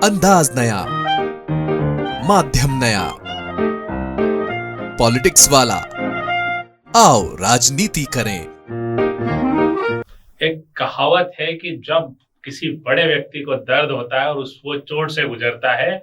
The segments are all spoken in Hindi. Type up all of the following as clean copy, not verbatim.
अंदाज नया, माध्यम नया, पॉलिटिक्स वाला, आओ राजनीति करें। एक कहावत है कि जब किसी बड़े व्यक्ति को दर्द होता है और वो चोट से गुजरता है,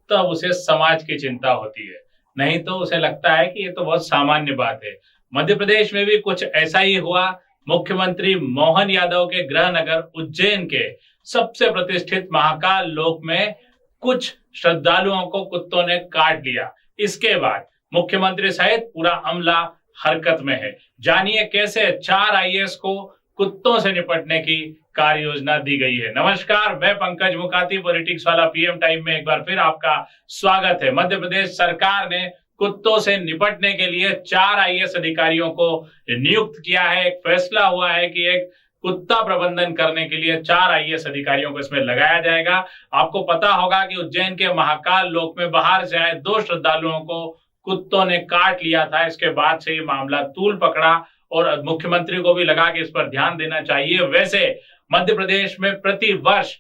तब उसे समाज की चिंता होती है। नहीं तो उसे लगता है कि ये तो बहुत सामान्य बात है। मध्य प्रदेश में भी कुछ ऐसा ही हुआ। मुख्यमंत्री मोहन यादव के गृह नगर उज्जैन के सबसे प्रतिष्ठित महाकाल लोक में कुछ श्रद्धालुओं को कुत्तों ने काट लिया। इसके बाद मुख्यमंत्री सहित पूरा अमला हरकत में है। जानिए कैसे 4 आईएएस को कुत्तों से निपटने की कार्य योजना दी गई है। नमस्कार, मैं पंकज मुकाती, पॉलिटिक्स वाला पीएम टाइम में एक बार फिर आपका स्वागत है। मध्य प्रदेश सरकार ने कुत्तों से निपटने के लिए 4 आईएएस अधिकारियों को नियुक्त किया है। एक फैसला हुआ है कि एक कुत्ता प्रबंधन करने के लिए 4 आईएएस अधिकारियों को इसमें लगाया जाएगा। आपको पता होगा कि उज्जैन के महाकाल लोक में बाहर से आए 2 श्रद्धालुओं को कुत्तों ने काट लिया था। इसके बाद से ये मामला तूल पकड़ा और मुख्यमंत्री को भी लगा कि इस पर ध्यान देना चाहिए। वैसे मध्य प्रदेश में प्रति वर्ष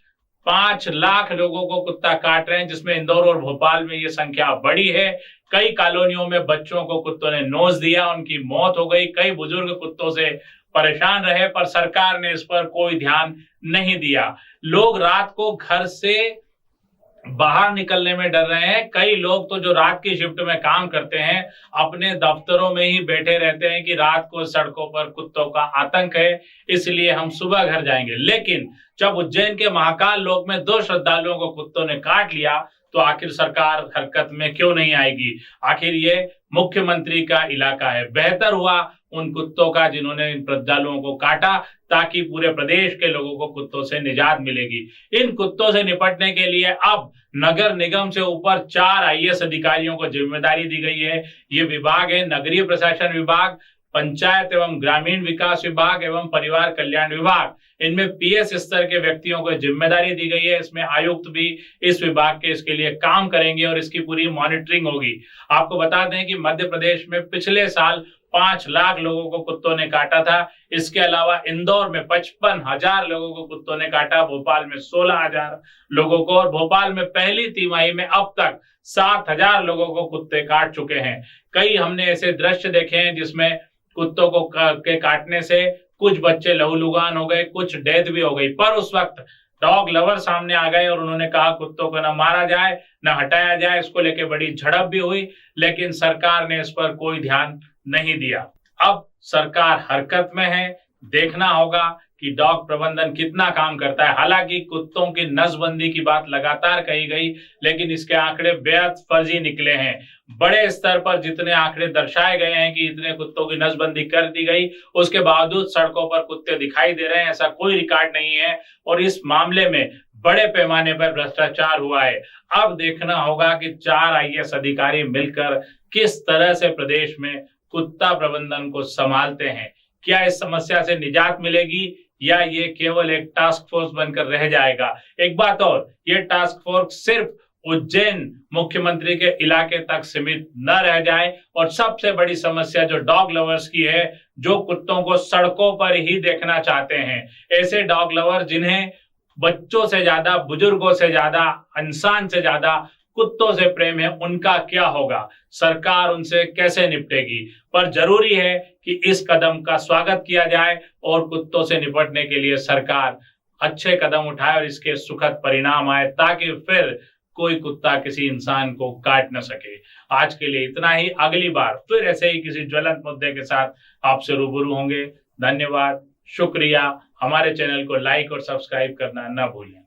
5 लाख लोगों को कुत्ता काट रहे हैं, जिसमें इंदौर और भोपाल में ये संख्या बड़ी है। कई कॉलोनियों में बच्चों को कुत्तों ने नोच दिया, उनकी मौत हो गई। कई बुजुर्ग कुत्तों से परेशान रहे, पर सरकार ने इस पर कोई ध्यान नहीं दिया। लोग रात को घर से बाहर निकलने में डर रहे हैं। कई लोग तो जो रात की शिफ्ट में काम करते हैं, अपने दफ्तरों में ही बैठे रहते हैं कि रात को सड़कों पर कुत्तों का आतंक है, इसलिए हम सुबह घर जाएंगे। लेकिन जब उज्जैन के महाकाल लोक में 2 श्रद्धालुओं को कुत्तों ने काट लिया, तो आखिर सरकार हरकत में क्यों नहीं आएगी? आखिर ये मुख्यमंत्री का इलाका है। बेहतर हुआ उन कुत्तों का जिन्होंने इन श्रद्धालुओं को काटा, ताकि पूरे प्रदेश के लोगों को कुत्तों से निजात मिलेगी। इन कुत्तों से निपटने के लिए अब नगर निगम से ऊपर 4 आईएएस अधिकारियों को जिम्मेदारी दी गई है। ये विभाग है नगरीय प्रशासन विभाग, पंचायत एवं ग्रामीण विकास विभाग एवं परिवार कल्याण विभाग। इनमें पीएस स्तर के व्यक्तियों को जिम्मेदारी दी गई है। इसमें आयुक्त भी इस विभाग के इसके लिए काम करेंगे और इसकी पूरी मॉनिटरिंग होगी। आपको बता दें कि मध्य प्रदेश में पिछले साल 5 लाख लोगों को कुत्तों ने काटा था। इसके अलावा इंदौर में 55,000 लोगों को कुत्तों ने काटा, भोपाल में 16,000 लोगों को, और भोपाल में पहली तिमाही में अब तक 7,000 लोगों को कुत्ते काट चुके हैं। कई हमने ऐसे दृश्य देखे हैं जिसमें कुत्तों को के काटने से कुछ बच्चे लहूलुहान हो गए, कुछ डेथ भी हो गई। पर उस वक्त डॉग लवर सामने आ गए और उन्होंने कहा कुत्तों को न मारा जाए न हटाया जाए। इसको लेके बड़ी झड़प भी हुई, लेकिन सरकार ने इस पर कोई ध्यान नहीं दिया। अब सरकार हरकत में है। देखना होगा कि डॉग प्रबंधन कितना काम करता है। हालांकि कुत्तों की नसबंदी की बात लगातार कही गई, लेकिन इसके आंकड़े बेहद फर्जी निकले हैं। बड़े स्तर पर जितने आंकड़े दर्शाए गए हैं कि इतने कुत्तों की नसबंदी कर दी गई, उसके बावजूद सड़कों पर कुत्ते दिखाई दे रहे हैं, ऐसा कोई रिकॉर्ड नहीं है। और इस मामले में बड़े पैमाने पर भ्रष्टाचार हुआ है। अब देखना होगा कि 4 आईएएस अधिकारी मिलकर किस तरह से प्रदेश में कुत्ता प्रबंधन को संभालते हैं। क्या इस समस्या से निजात मिलेगी या ये केवल एक टास्क फोर्स बनकर रह जाएगा? एक बात और, ये टास्क फोर्स सिर्फ उज्जैन मुख्यमंत्री के इलाके तक सीमित न रह जाए। और सबसे बड़ी समस्या जो डॉग लवर्स की है, जो कुत्तों को सड़कों पर ही देखना चाहते हैं, ऐसे डॉग लवर जिन्हें बच्चों से ज्यादा, बुजुर्गों से ज्यादा, इंसान से ज्यादा कुत्तों से प्रेम है, उनका क्या होगा? सरकार उनसे कैसे निपटेगी? पर जरूरी है कि इस कदम का स्वागत किया जाए और कुत्तों से निपटने के लिए सरकार अच्छे कदम उठाए और इसके सुखद परिणाम आए, ताकि फिर कोई कुत्ता किसी इंसान को काट न सके। आज के लिए इतना ही। अगली बार फिर ऐसे ही किसी ज्वलंत मुद्दे के साथ आपसे रूबरू होंगे। धन्यवाद, शुक्रिया। हमारे चैनल को लाइक और सब्सक्राइब करना न भूलें।